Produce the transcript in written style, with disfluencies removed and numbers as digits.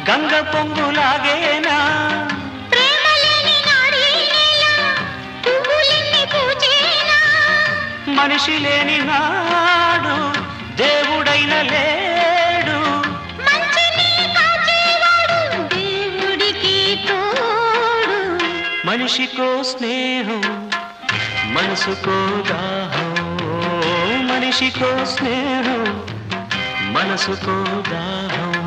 గంగ పొంగులాగేనా మనిషి లేని నాడు దేవుడైన లేడు దేవుడికి తోడు మనిషికో స్నేహం మనసుకో దాహం మనిషికో స్నేహం మనసుకో దాహం